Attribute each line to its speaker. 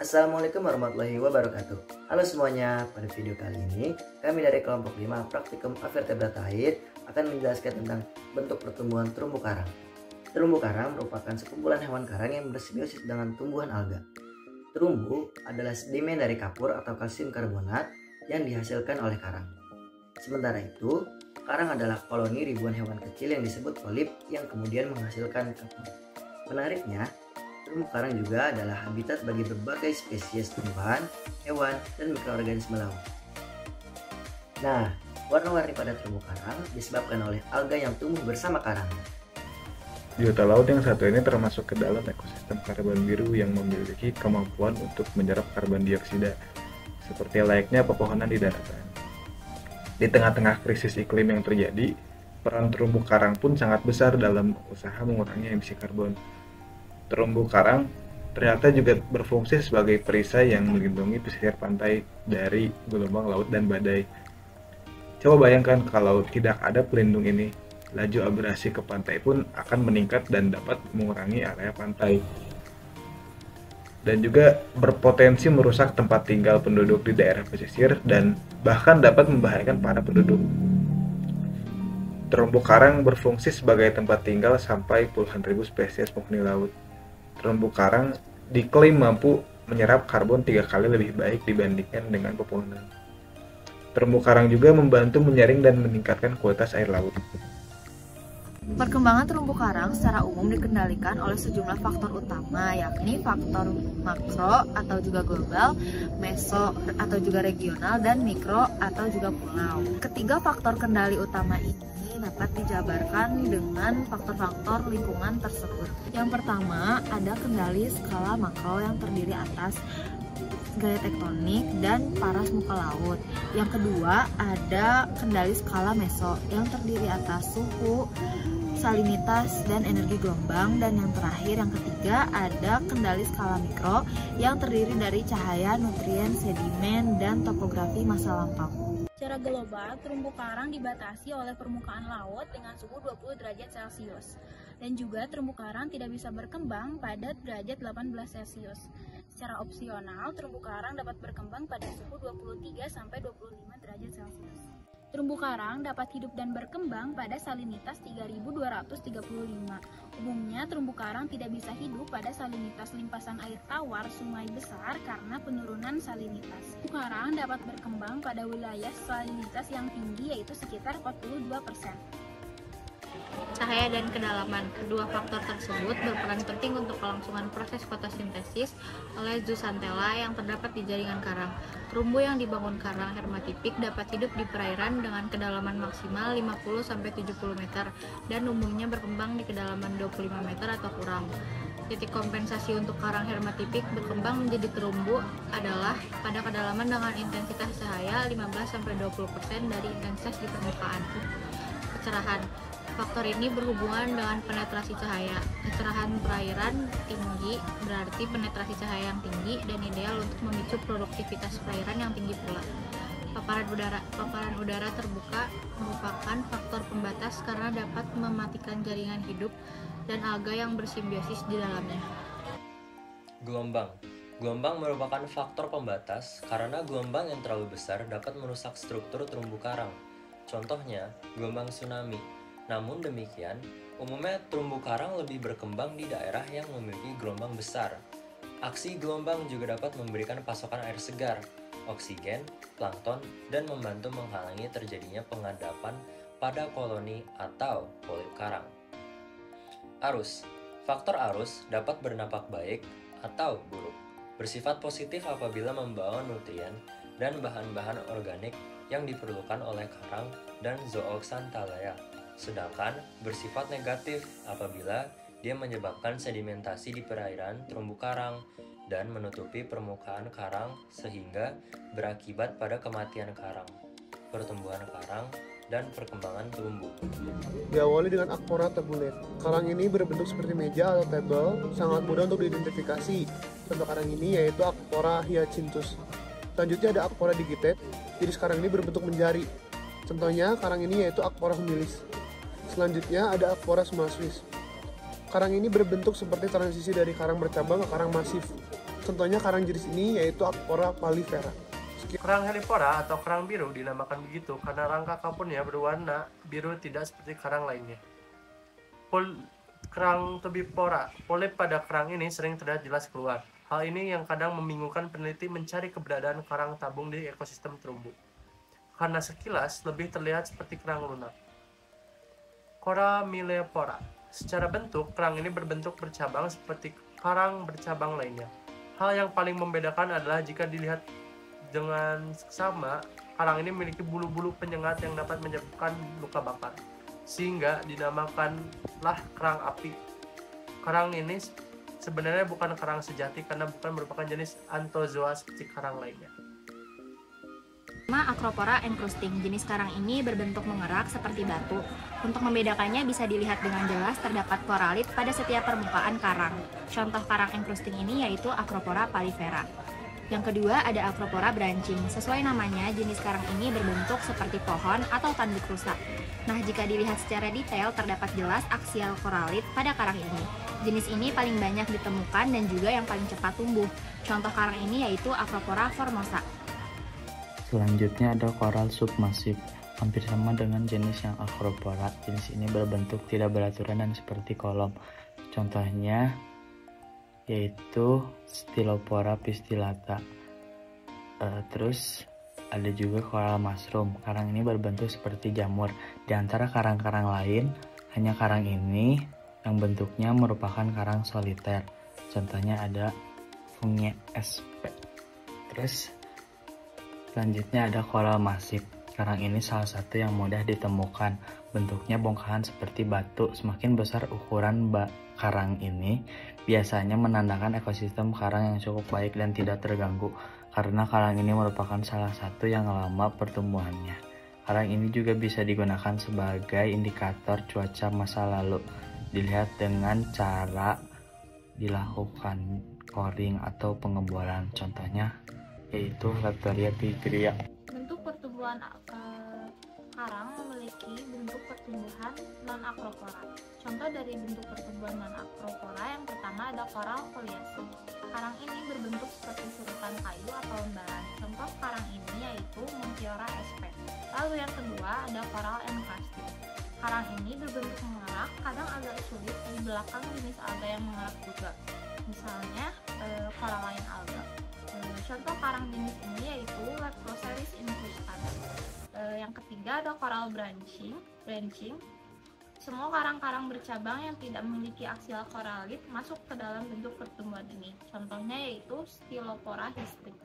Speaker 1: Assalamualaikum warahmatullahi wabarakatuh. Halo semuanya, pada video kali ini kami dari kelompok 5 Praktikum Avertebrata Air akan menjelaskan tentang bentuk pertumbuhan terumbu karang. Terumbu karang merupakan sekumpulan hewan karang yang bersimbiosis dengan tumbuhan alga. Terumbu adalah sedimen dari kapur atau kalsium karbonat yang dihasilkan oleh karang. Sementara itu, karang adalah koloni ribuan hewan kecil yang disebut polip yang kemudian menghasilkan kapur. Menariknya, terumbu karang juga adalah habitat bagi berbagai spesies tumbuhan, hewan, dan mikroorganisme laut. Nah, warna-warni pada terumbu karang disebabkan oleh alga yang tumbuh bersama karang.
Speaker 2: Biota laut yang satu ini termasuk ke dalam ekosistem karbon biru yang memiliki kemampuan untuk menyerap karbon dioksida, seperti layaknya pepohonan di daratan. Di tengah-tengah krisis iklim yang terjadi, peran terumbu karang pun sangat besar dalam usaha mengurangi emisi karbon. Terumbu karang ternyata juga berfungsi sebagai perisai yang melindungi pesisir pantai dari gelombang laut dan badai. Coba bayangkan kalau tidak ada pelindung ini, laju abrasi ke pantai pun akan meningkat dan dapat mengurangi area pantai. Dan juga berpotensi merusak tempat tinggal penduduk di daerah pesisir dan bahkan dapat membahayakan para penduduk. Terumbu karang berfungsi sebagai tempat tinggal sampai puluhan ribu spesies penghuni laut. Terumbu karang diklaim mampu menyerap karbon 3 kali lebih baik dibandingkan dengan pepohonan. Terumbu karang juga membantu menyaring dan meningkatkan kualitas air laut.
Speaker 3: Perkembangan terumbu karang secara umum dikendalikan oleh sejumlah faktor utama, yakni faktor makro atau juga global, meso atau juga regional, dan mikro atau juga pulau. Ketiga faktor kendali utama ini dapat dijabarkan dengan faktor-faktor lingkungan tersebut. Yang pertama, ada kendali skala makro yang terdiri atas gaya tektonik dan paras muka laut. Yang kedua, ada kendali skala meso yang terdiri atas suhu, salinitas, dan energi gelombang. Dan yang terakhir, yang ketiga, ada kendali skala mikro yang terdiri dari cahaya, nutrien, sedimen, dan topografi masa lampau.
Speaker 4: Secara global, terumbu karang dibatasi oleh permukaan laut dengan suhu 20 derajat Celcius. Dan juga terumbu karang tidak bisa berkembang pada derajat 18 Celcius. Secara opsional, terumbu karang dapat berkembang pada suhu 23-25 derajat Celcius. Terumbu karang dapat hidup dan berkembang pada salinitas 3235. Umumnya, terumbu karang tidak bisa hidup pada salinitas limpasan air tawar sungai besar karena penurunan salinitas. Terumbu karang dapat berkembang pada wilayah salinitas yang tinggi, yaitu sekitar 42%.
Speaker 5: Cahaya dan kedalaman. Kedua faktor tersebut berperan penting untuk kelangsungan proses fotosintesis oleh zooxanthella yang terdapat di jaringan karang. Terumbu yang dibangun karang hermatipik dapat hidup di perairan dengan kedalaman maksimal 50-70 meter dan umumnya berkembang di kedalaman 25 meter atau kurang. Titik kompensasi untuk karang hermatipik berkembang menjadi terumbu adalah pada kedalaman dengan intensitas cahaya 15-20% dari intensitas di permukaan. Kecerahan. Faktor ini berhubungan dengan penetrasi cahaya. Kecerahan perairan tinggi berarti penetrasi cahaya yang tinggi dan ideal untuk memicu produktivitas perairan yang tinggi pula. Paparan udara terbuka merupakan faktor pembatas karena dapat mematikan jaringan hidup dan alga yang bersimbiosis di dalamnya.
Speaker 6: Gelombang merupakan faktor pembatas karena gelombang yang terlalu besar dapat merusak struktur terumbu karang. Contohnya, gelombang tsunami. Namun demikian, umumnya terumbu karang lebih berkembang di daerah yang memiliki gelombang besar. Aksi gelombang juga dapat memberikan pasokan air segar, oksigen, plankton, dan membantu menghalangi terjadinya pengadapan pada koloni atau polip karang. Arus. Faktor arus dapat berdampak baik atau buruk. Bersifat positif apabila membawa nutrien dan bahan-bahan organik yang diperlukan oleh karang dan zooxanthella. Sedangkan bersifat negatif apabila dia menyebabkan sedimentasi di perairan terumbu karang dan menutupi permukaan karang sehingga berakibat pada kematian karang, pertumbuhan karang, dan perkembangan terumbu.
Speaker 7: Diawali dengan Acropora tabulet. Karang ini berbentuk seperti meja atau table, sangat mudah untuk diidentifikasi. Contoh karang ini yaitu Acropora hyacinthus. Selanjutnya ada Acropora digitata. Jenis karang ini berbentuk menjari. Contohnya karang ini yaitu Acropora humilis. Selanjutnya ada Acropora sumacis. Karang ini berbentuk seperti transisi dari karang bercabang ke karang masif. Contohnya karang jenis ini yaitu Apora palifera.
Speaker 8: Kerang helipora atau kerang biru dinamakan begitu karena rangka kapurnya berwarna biru tidak seperti kerang lainnya. Kerang tubipora, polip pada kerang ini sering terlihat jelas keluar. Hal ini yang kadang membingungkan peneliti mencari keberadaan karang tabung di ekosistem terumbu. Karena sekilas lebih terlihat seperti kerang lunak. Coramilepora. Secara bentuk, kerang ini berbentuk bercabang seperti karang bercabang lainnya. Hal yang paling membedakan adalah jika dilihat dengan seksama, karang ini memiliki bulu-bulu penyengat yang dapat menyebabkan luka bakar, sehingga dinamakanlah kerang api. Kerang ini sebenarnya bukan kerang sejati karena bukan merupakan jenis anthozoa seperti kerang lainnya.
Speaker 4: Acropora encrusting. Jenis karang ini berbentuk mengerak seperti batu. Untuk membedakannya bisa dilihat dengan jelas terdapat koralit pada setiap permukaan karang. Contoh karang encrusting ini yaitu Acropora palifera. Yang kedua ada Acropora branching. Sesuai namanya, jenis karang ini berbentuk seperti pohon atau tanduk rusak. Nah, jika dilihat secara detail terdapat jelas aksial koralit pada karang ini. Jenis ini paling banyak ditemukan dan juga yang paling cepat tumbuh. Contoh karang ini yaitu Acropora formosa.
Speaker 9: Selanjutnya ada koral submasif, hampir sama dengan jenis yang Acropora. Jenis ini berbentuk tidak beraturan dan seperti kolom. Contohnya yaitu Stylopora pistillata. Terus ada juga koral mushroom. Karang ini berbentuk seperti jamur. Di antara karang-karang lain, hanya karang ini yang bentuknya merupakan karang soliter. Contohnya ada Fungia sp. Terus selanjutnya ada koral masif. Karang ini salah satu yang mudah ditemukan. Bentuknya bongkahan seperti batu. Semakin besar ukuran karang ini, biasanya menandakan ekosistem karang yang cukup baik dan tidak terganggu, karena karang ini merupakan salah satu yang lama pertumbuhannya. Karang ini juga bisa digunakan sebagai indikator cuaca masa lalu. Dilihat dengan cara dilakukan coring atau pengeboran. Contohnya yaitu Leptoria tigrea.
Speaker 4: Bentuk pertumbuhan karang memiliki bentuk pertumbuhan non-acropora. Contoh dari bentuk pertumbuhan non-acropora yang pertama ada koral foliasi. Karang ini berbentuk seperti surutan kayu atau lembaran. Contoh karang ini yaitu Montiora sp. Lalu yang kedua ada koral encrusting. Karang ini berbentuk mengerak, kadang agak sulit di belakang jenis alga yang mengerak juga. Misalnya koral lain alga. Contoh karang jenis ini yaitu Leptoceris incrustans. Yang ketiga ada koral branching. Semua karang-karang bercabang yang tidak memiliki aksial koralit masuk ke dalam bentuk pertumbuhan ini. Contohnya yaitu Stylopora hystrix.